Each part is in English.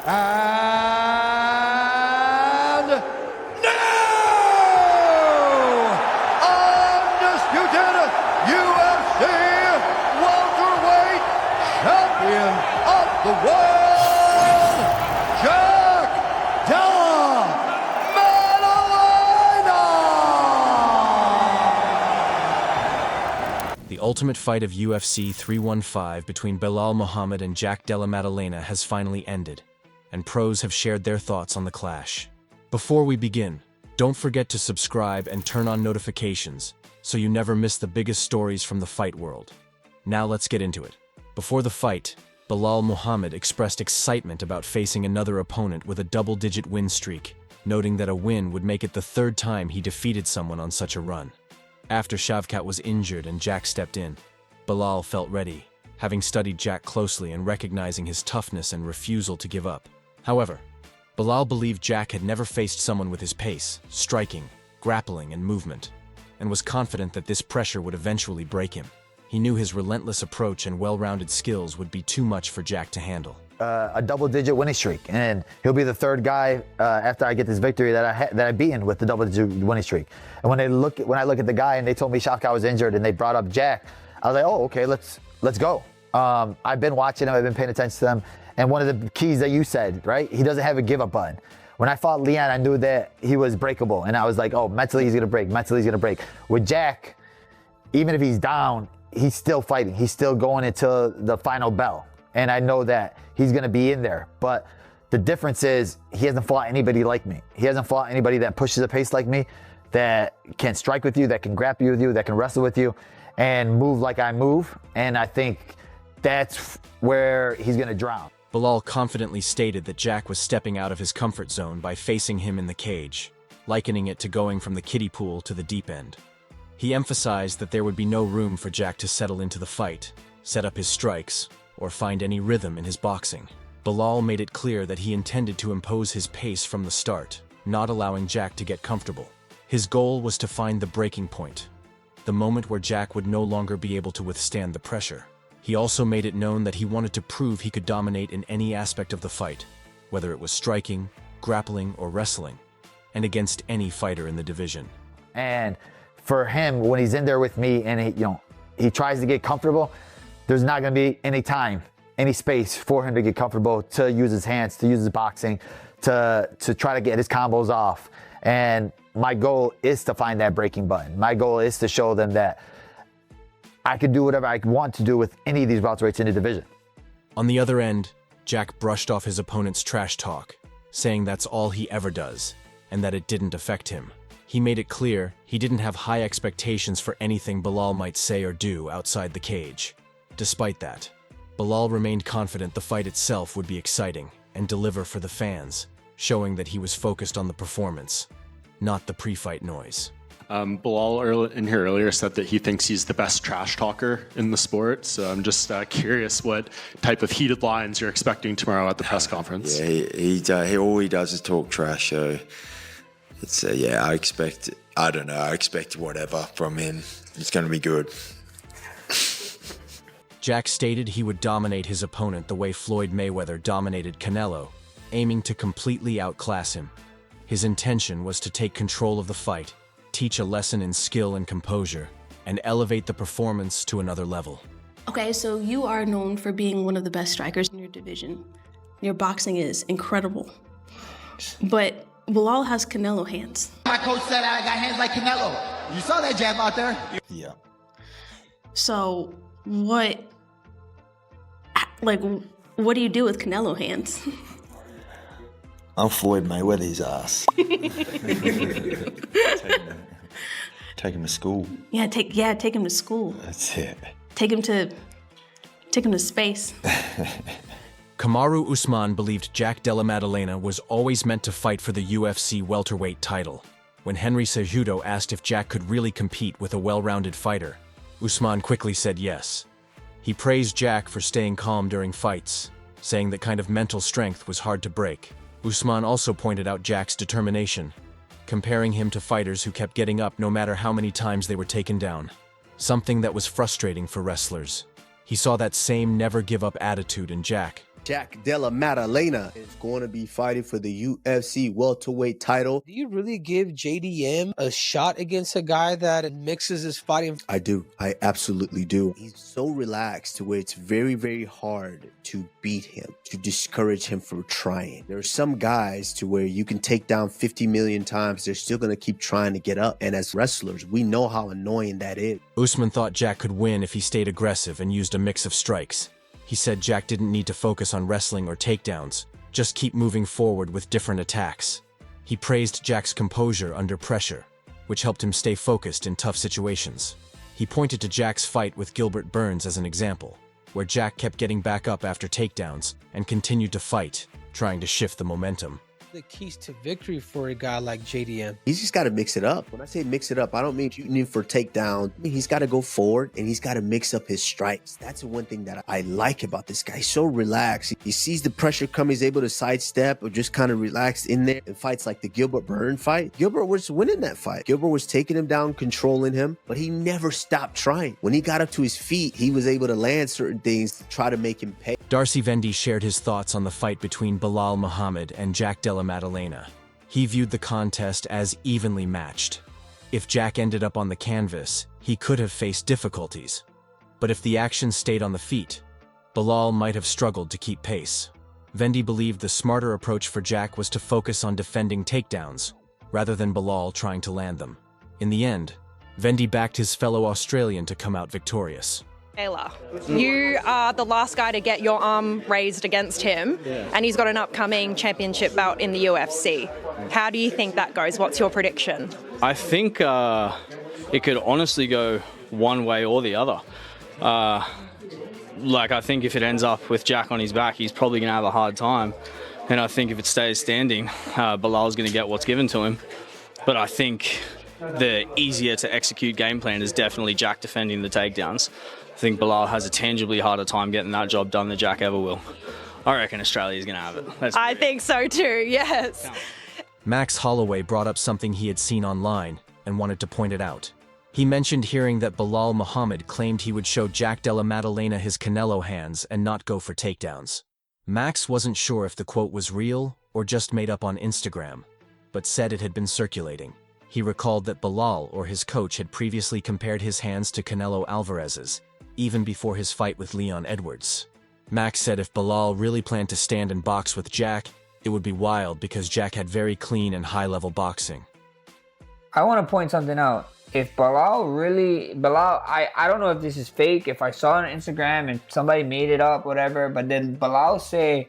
And now, undisputed UFC welterweight champion of the world, Jack Della Maddalena. The ultimate fight of UFC 315 between Belal Muhammad and Jack Della Maddalena has finally ended, and pros have shared their thoughts on the clash. Before we begin, don't forget to subscribe and turn on notifications so you never miss the biggest stories from the fight world. Now let's get into it. Before the fight, Belal Muhammad expressed excitement about facing another opponent with a double-digit win streak, noting that a win would make it the third time he defeated someone on such a run. After Shavkat was injured and Jack stepped in, Belal felt ready, having studied Jack closely and recognizing his toughness and refusal to give up. However, Belal believed Jack had never faced someone with his pace, striking, grappling, and movement, and was confident that this pressure would eventually break him. He knew his relentless approach and well-rounded skills would be too much for Jack to handle. A double-digit winning streak, and he'll be the third guy after I get this victory that I beaten with the double-digit winning streak. And when I look at the guy and they told me Shavkat was injured and they brought up Jack, I was like, oh, okay, let's go. I've been watching him, I've been paying attention to him, and one of the keys that you said, right? He doesn't have a give-up button. When I fought Leon, I knew that he was breakable, and I was like, oh, mentally he's gonna break, mentally he's gonna break. With Jack, even if he's down, he's still fighting. He's still going until the final bell. And I know that he's gonna be in there. But the difference is he hasn't fought anybody like me. He hasn't fought anybody that pushes a pace like me, that can strike with you, that can grapple with you, that can wrestle with you, and move like I move. And I think that's where he's gonna drown. Belal confidently stated that Jack was stepping out of his comfort zone by facing him in the cage, likening it to going from the kiddie pool to the deep end. He emphasized that there would be no room for Jack to settle into the fight, set up his strikes, or find any rhythm in his boxing. Belal made it clear that he intended to impose his pace from the start, not allowing Jack to get comfortable. His goal was to find the breaking point, the moment where Jack would no longer be able to withstand the pressure. He also made it known that he wanted to prove he could dominate in any aspect of the fight, whether it was striking, grappling, or wrestling, and against any fighter in the division. And for him, when he's in there with me and he tries to get comfortable, there's not gonna be any time, any space for him to get comfortable, to use his hands, to use his boxing, to try to get his combos off. And my goal is to find that breaking button. My goal is to show them that I could do whatever I want to do with any of these welterweights in the division. On the other end, Jack brushed off his opponent's trash talk, saying that's all he ever does, and that it didn't affect him. He made it clear he didn't have high expectations for anything Belal might say or do outside the cage. Despite that, Belal remained confident the fight itself would be exciting and deliver for the fans, showing that he was focused on the performance, not the pre-fight noise. Belal in here earlier said that he thinks he's the best trash talker in the sport. So I'm just curious what type of heated lines you're expecting tomorrow at the press conference. Yeah, he all he does is talk trash. So it's I expect whatever from him. It's going to be good. Jack stated he would dominate his opponent the way Floyd Mayweather dominated Canelo, aiming to completely outclass him. His intention was to take control of the fight, teach a lesson in skill and composure, and elevate the performance to another level. Okay, so you are known for being one of the best strikers in your division. Your boxing is incredible. But Belal has Canelo hands. My coach said I got hands like Canelo. You saw that jab out there? Yeah. So what do you do with Canelo hands? I'll Floyd Mayweather's ass. Take him to school. Yeah, take him to school. That's it. Take him to space. Kamaru Usman believed Jack Della Maddalena was always meant to fight for the UFC welterweight title. When Henry Cejudo asked if Jack could really compete with a well-rounded fighter, Usman quickly said yes. He praised Jack for staying calm during fights, saying that kind of mental strength was hard to break. Usman also pointed out Jack's determination, comparing him to fighters who kept getting up no matter how many times they were taken down, something that was frustrating for wrestlers. He saw that same never-give-up attitude in Jack, Jack Della Maddalena is going to be fighting for the UFC welterweight title. Do you really give JDM a shot against a guy that mixes his fighting? I do. I absolutely do. He's so relaxed to where it's very, very hard to beat him, to discourage him from trying. There are some guys to where you can take down 50 million times. They're still going to keep trying to get up. And as wrestlers, we know how annoying that is. Usman thought Jack could win if he stayed aggressive and used a mix of strikes. He said Jack didn't need to focus on wrestling or takedowns, just keep moving forward with different attacks. He praised Jack's composure under pressure, which helped him stay focused in tough situations. He pointed to Jack's fight with Gilbert Burns as an example, where Jack kept getting back up after takedowns and continued to fight, trying to shift the momentum. The keys to victory for a guy like JDM. He's just got to mix it up. When I say mix it up, I don't mean shooting him for takedown. I mean, he's got to go forward and he's got to mix up his strikes. That's the one thing that I like about this guy. He's so relaxed. He sees the pressure come. He's able to sidestep or just kind of relax in there. And fights like the Gilbert Burns fight, Gilbert was winning that fight. Gilbert was taking him down, controlling him, but he never stopped trying. When he got up to his feet, he was able to land certain things to try to make him pay. Darcy Vendi shared his thoughts on the fight between Belal Muhammad and Jack Della Maddalena. He viewed the contest as evenly matched. If Jack ended up on the canvas, he could have faced difficulties. But if the action stayed on the feet, Belal might have struggled to keep pace. Vendi believed the smarter approach for Jack was to focus on defending takedowns, rather than Belal trying to land them. In the end, Vendi backed his fellow Australian to come out victorious. Taylor, you are the last guy to get your arm raised against him, and he's got an upcoming championship bout in the UFC. How do you think that goes? What's your prediction? I think it could honestly go one way or the other. I think if it ends up with Jack on his back, he's probably going to have a hard time. And I think if it stays standing, Belal's going to get what's given to him. But I think the easier to execute game plan is definitely Jack defending the takedowns. I think Belal has a tangibly harder time getting that job done than Jack ever will. I reckon Australia's going to have it. I think so too, yes. Max Holloway brought up something he had seen online and wanted to point it out. He mentioned hearing that Belal Muhammad claimed he would show Jack Della Maddalena his Canelo hands and not go for takedowns. Max wasn't sure if the quote was real or just made up on Instagram, but said it had been circulating. He recalled that Belal or his coach had previously compared his hands to Canelo Alvarez's, even before his fight with Leon Edwards. Max said if Belal really planned to stand and box with Jack, it would be wild because Jack had very clean and high-level boxing. I want to point something out. If Belal, I don't know if this is fake, if I saw it on Instagram and somebody made it up, whatever, but then Belal say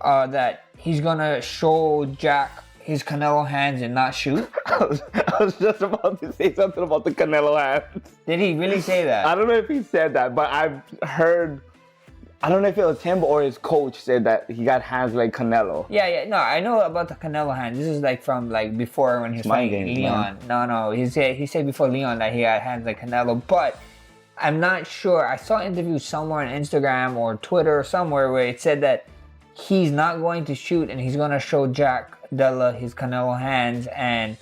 that he's gonna show Jack his Canelo hands and not shoot? I was just about to say something about the Canelo hands. Did he really say that? I don't know if he said that, but I've heard, I don't know if it was him or his coach said that he got hands like Canelo. Yeah, no, I know about the Canelo hands. This is from before when he was fighting Leon. Man. No, he said before Leon that he had hands like Canelo, but I'm not sure. I saw an interview somewhere on Instagram or Twitter or somewhere where it said that he's not going to shoot and he's going to show Jack Della his Canelo hands, and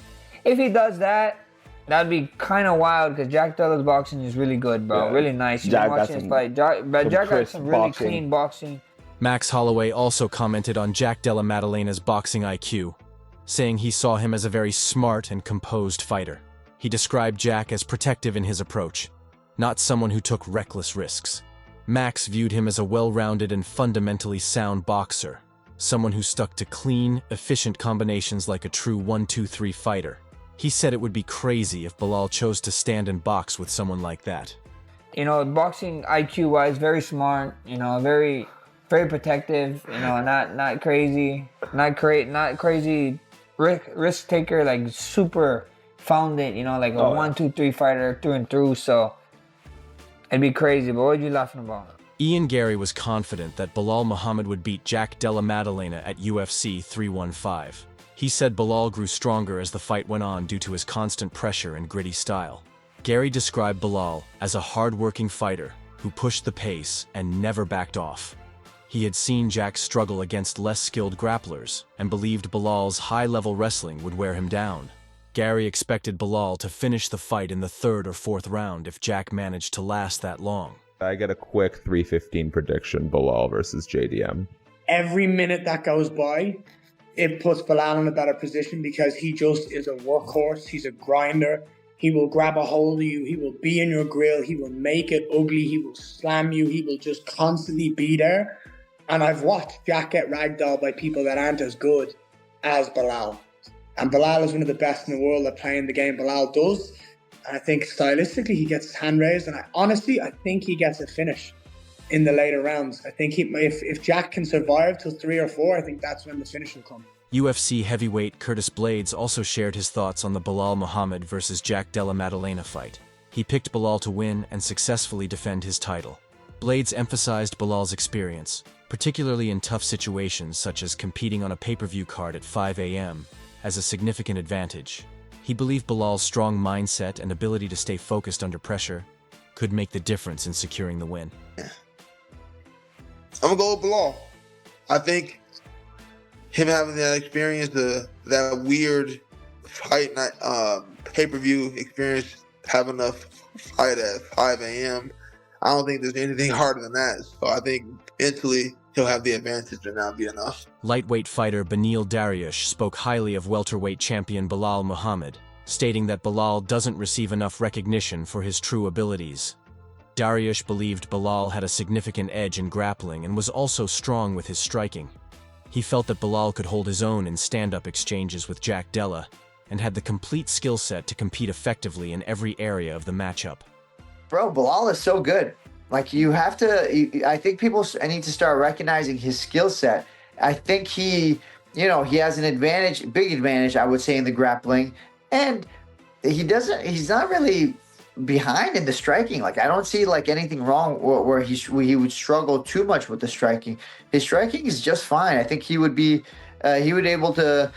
if he does that, that'd be kind of wild because Jack Della's boxing is really good, bro. Yeah. Really nice. Jack got some really clean boxing. Max Holloway also commented on Jack Della Maddalena's boxing IQ, saying he saw him as a very smart and composed fighter. He described Jack as protective in his approach, not someone who took reckless risks. Max viewed him as a well-rounded and fundamentally sound boxer, someone who stuck to clean, efficient combinations like a true 1-2-3 fighter. He said it would be crazy if Belal chose to stand and box with someone like that. Boxing IQ-wise, very smart, very, very protective, not crazy, not crazy risk taker, super founded, a 1-2-3 fighter through and through, so it'd be crazy, but what are you laughing about? Garry was confident that Belal Muhammad would beat Jack Della Maddalena at UFC 315. He said Belal grew stronger as the fight went on due to his constant pressure and gritty style. Garry described Belal as a hard-working fighter who pushed the pace and never backed off. He had seen Jack struggle against less skilled grapplers and believed Belal's high-level wrestling would wear him down. Garry expected Belal to finish the fight in the 3rd or 4th round if Jack managed to last that long. I get a quick 315 prediction, Belal versus JDM. every minute that goes by, it puts Belal in a better position because he just is a workhorse. He's a grinder. He will grab a hold of you. He will be in your grill. He will make it ugly. He will slam you. He will just constantly be there. And I've watched Jack get ragdolled by people that aren't as good as Belal. And Belal is one of the best in the world at playing the game Belal does. And I think stylistically he gets his hand raised. And I think he gets a finish in the later rounds. I think if Jack can survive till 3 or 4, I think that's when the finish will come. UFC heavyweight Curtis Blaydes also shared his thoughts on the Belal Muhammad versus Jack Della Maddalena fight. He picked Belal to win and successfully defend his title. Blaydes emphasized Belal's experience, particularly in tough situations such as competing on a pay-per-view card at 5 a.m., as a significant advantage. He believed Belal's strong mindset and ability to stay focused under pressure could make the difference in securing the win. I'm gonna go with Belal. I think him having that experience, that weird fight night, pay-per-view experience, having a fight at 5 a.m., I don't think there's anything harder than that. So I think mentally he'll have the advantage and that'll be enough. Lightweight fighter Dariush spoke highly of welterweight champion Belal Muhammad, stating that Belal doesn't receive enough recognition for his true abilities. Dariush believed Belal had a significant edge in grappling and was also strong with his striking. He felt that Belal could hold his own in stand-up exchanges with Jack Della and had the complete skill set to compete effectively in every area of the matchup. Bro, Belal is so good. Like, you have to, I think people need to start recognizing his skill set. I think he has an advantage, big advantage, I would say, in the grappling. And he's not really behind in the striking. Like, I don't see like anything wrong where he would struggle too much with the striking. His striking is just fine. I think he would be able to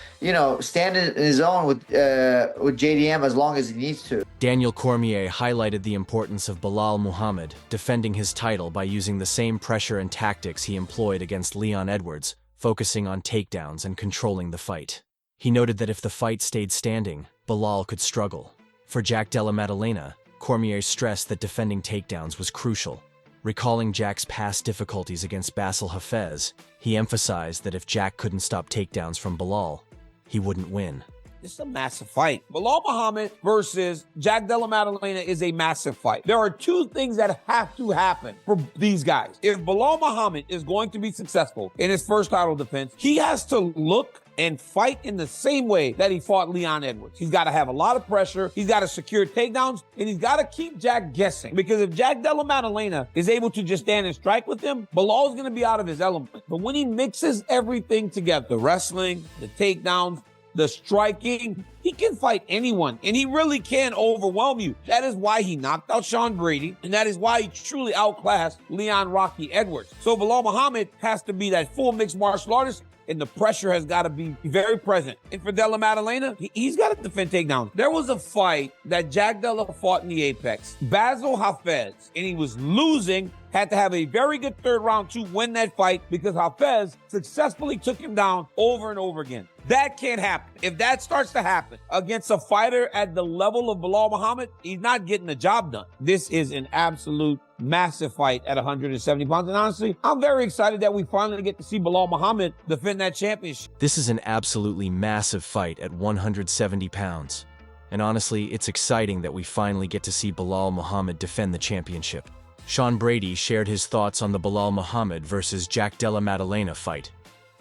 stand in his own with JDM as long as he needs to. Daniel Cormier highlighted the importance of Belal Muhammad defending his title by using the same pressure and tactics he employed against Leon Edwards, focusing on takedowns and controlling the fight. He noted that if the fight stayed standing, Belal could struggle. For Jack Della Maddalena, Cormier stressed that defending takedowns was crucial. Recalling Jack's past difficulties against Basil Hafez, he emphasized that if Jack couldn't stop takedowns from Belal, he wouldn't win. This is a massive fight. Belal Muhammad versus Jack Della Maddalena is a massive fight. There are two things that have to happen for these guys. If Belal Muhammad is going to be successful in his first title defense, he has to look and fight in the same way that he fought Leon Edwards. He's got to have a lot of pressure. He's got to secure takedowns, and he's got to keep Jack guessing. Because if Jack Della Maddalena is able to just stand and strike with him, Belal is going to be out of his element. But when he mixes everything together, the wrestling, the takedowns, the striking, he can fight anyone, and he really can overwhelm you. That is why he knocked out Sean Brady, and that is why he truly outclassed Leon Rocky Edwards. So Belal Muhammad has to be that full mixed martial artist, and the pressure has got to be very present. And for Della Maddalena, he's got to defend takedowns. There was a fight that Jack Della fought in the Apex, Basil Hafez, and he was losing, had to have a very good third round to win that fight because Hafez successfully took him down over and over again. That can't happen. If that starts to happen against a fighter at the level of Belal Muhammad, he's not getting the job done. This is an absolute massive fight at 170 pounds. And honestly, I'm very excited that we finally get to see Belal Muhammad defend that championship. This is an absolutely massive fight at 170 pounds. And honestly, it's exciting that we finally get to see Belal Muhammad defend the championship. Sean Brady shared his thoughts on the Belal Muhammad versus Jack Della Maddalena fight.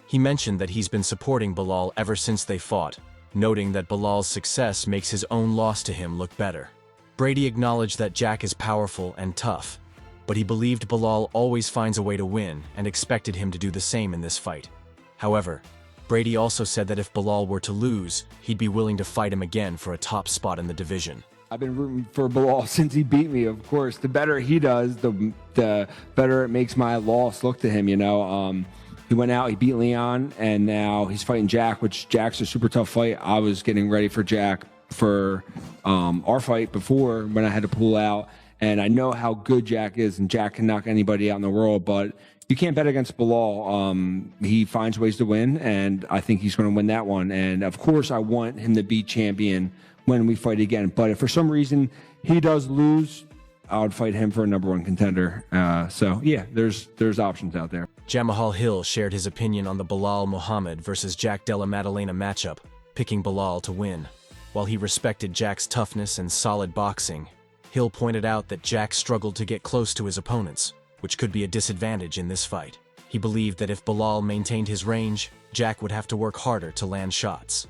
He mentioned that he's been supporting Belal ever since they fought, noting that Belal's success makes his own loss to him look better. Brady acknowledged that Jack is powerful and tough, but he believed Belal always finds a way to win and expected him to do the same in this fight. However, Brady also said that if Belal were to lose, he'd be willing to fight him again for a top spot in the division. I've been rooting for Belal since he beat me, of course. The better he does, the better it makes my loss look to him, He went out, he beat Leon, and now he's fighting Jack, which Jack's a super tough fight. I was getting ready for Jack for our fight before when I had to pull out, and I know how good Jack is, and Jack can knock anybody out in the world, but you can't bet against Belal. He finds ways to win, and I think he's going to win that one. And, of course, I want him to be champion when we fight again. But if for some reason he does lose, I would fight him for a #1 contender. So yeah, there's options out there. Jamahal Hill shared his opinion on the Belal Muhammad versus Jack Della Maddalena matchup, picking Belal to win. While he respected Jack's toughness and solid boxing, Hill pointed out that Jack struggled to get close to his opponents, which could be a disadvantage in this fight. He believed that if Belal maintained his range, Jack would have to work harder to land shots.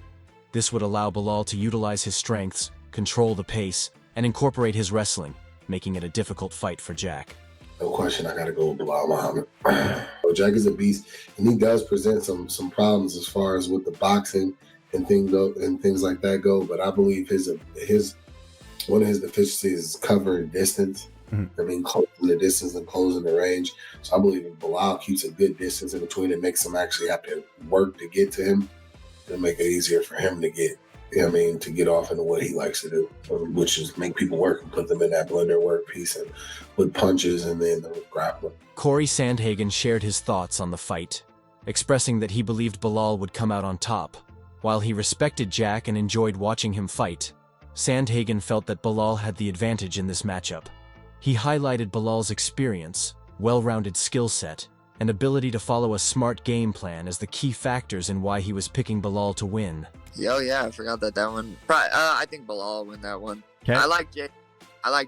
This would allow Belal to utilize his strengths, control the pace, and incorporate his wrestling, making it a difficult fight for Jack. No question, I got to go with Belal Muhammad. Jack is a beast, and he does present some problems as far as with the boxing and things like that go. But I believe his one of his deficiencies is covering distance. I mean, closing the distance and closing the range. So I believe if Belal keeps a good distance in between, it makes him actually have to work to get to him. It'll make it easier for him to get, to get off into what he likes to do, which is make people work and put them in that blender work piece and with punches and then the grappling. Corey Sandhagen shared his thoughts on the fight, expressing that he believed Belal would come out on top. While he respected Jack and enjoyed watching him fight, Sandhagen felt that Belal had the advantage in this matchup. He highlighted Belal's experience, well-rounded skill set, and ability to follow a smart game plan as the key factors in why he was picking Belal to win. Yeah, I forgot that one. I think Belal will win that one. Okay. I like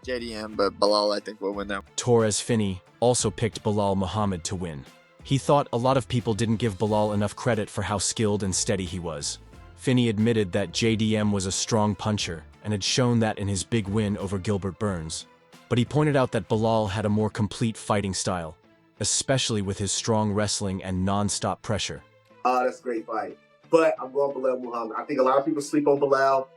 JDM, but Belal I think will win that one. Torres Finny also picked Belal Muhammad to win. He thought a lot of people didn't give Belal enough credit for how skilled and steady he was. Finny admitted that JDM was a strong puncher and had shown that in his big win over Gilbert Burns. But he pointed out that Belal had a more complete fighting style, especially with his strong wrestling and non-stop pressure. That's a great fight. But I'm going Belal Muhammad. I think a lot of people sleep on Belal.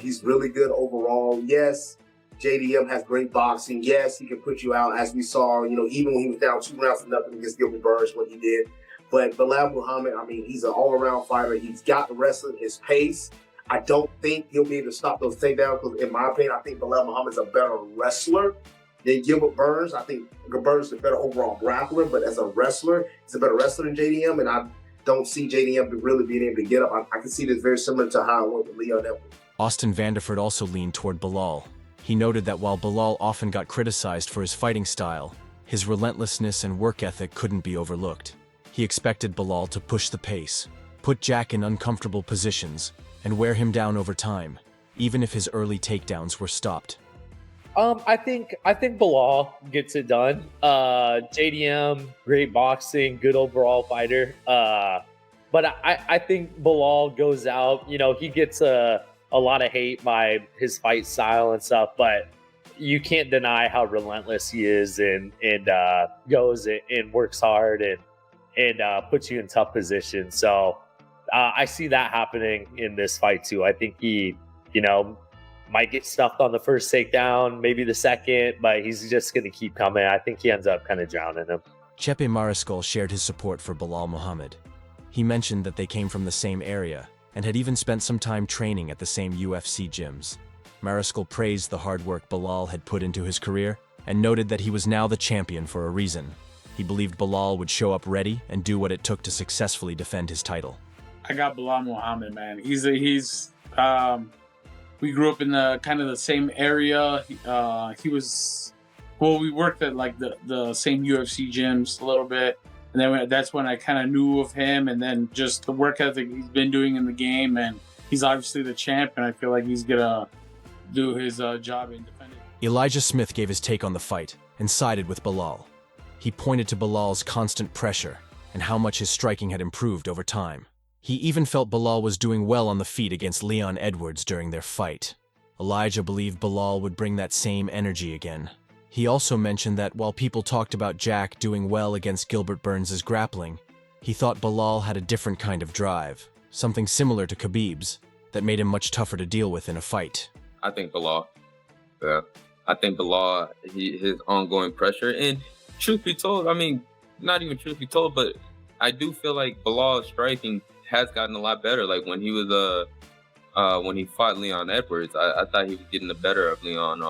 He's really good overall. Yes, JDM has great boxing. Yes, he can put you out, as we saw, even when he was down 2-0 against Gilbert Burns, what he did. But Belal Muhammad, he's an all-around fighter. He's got the wrestling, his pace. I don't think he'll be able to stop those takedowns because, in my opinion, I think Belal Muhammad's a better wrestler than Gilbert Burns. I think Gilbert Burns is a better overall grappler, but as a wrestler, he's a better wrestler than JDM, and I don't see JDM really being able to get up. I can see this very similar to how it went with Leon Edwards. Austin Vanderford also leaned toward Belal. He noted that while Belal often got criticized for his fighting style, his relentlessness and work ethic couldn't be overlooked. He expected Belal to push the pace, put Jack in uncomfortable positions, and wear him down over time, even if his early takedowns were stopped. I think Belal gets it done. JDM, great boxing, good overall fighter. But I think Belal goes out. He gets a lot of hate by his fight style and stuff, but you can't deny how relentless he is and goes and works hard and puts you in tough positions. So I see that happening in this fight too. I think he, might get stuffed on the first takedown, maybe the second, but he's just going to keep coming. I think he ends up kind of drowning him. Chepe Mariscal shared his support for Belal Muhammad. He mentioned that they came from the same area and had even spent some time training at the same UFC gyms. Mariscal praised the hard work Belal had put into his career and noted that he was now the champion for a reason. He believed Belal would show up ready and do what it took to successfully defend his title. I got Belal Muhammad, man. We grew up in the same area. We worked at like the same UFC gyms a little bit. And then that's when I kind of knew of him, and then just the work ethic he's been doing in the game. And he's obviously the champ, and I feel like he's going to do his job in defending. Elijah Smith gave his take on the fight and sided with Belal. He pointed to Belal's constant pressure and how much his striking had improved over time. He even felt Belal was doing well on the feet against Leon Edwards during their fight. Elijah believed Belal would bring that same energy again. He also mentioned that while people talked about Jack doing well against Gilbert Burns' grappling, he thought Belal had a different kind of drive, something similar to Khabib's, that made him much tougher to deal with in a fight. I think Belal. Yeah. I think Belal, his ongoing pressure, and truth be told, not even truth be told, but I do feel like Belal's striking has gotten a lot better. Like when he was when he fought Leon Edwards, I thought he was getting the better of Leon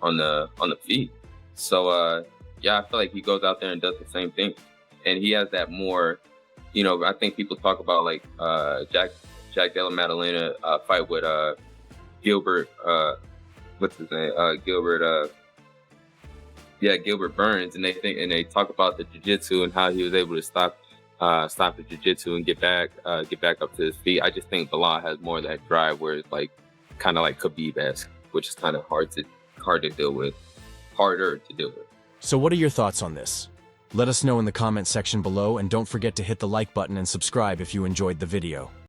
on the feet. So I feel like he goes out there and does the same thing, and he has that more. I think people talk about like Jack Della Maddalena fight with Gilbert. What's his name? Gilbert Gilbert Burns, and they talk about the jiu-jitsu and how he was able to stop the jiu-jitsu and get back up to his feet. I just think Belal has more of that drive where it's like kind of like Khabib-esque, which is kind of harder to deal with. So what are your thoughts on this? Let us know in the comment section below, and don't forget to hit the like button and subscribe if you enjoyed the video.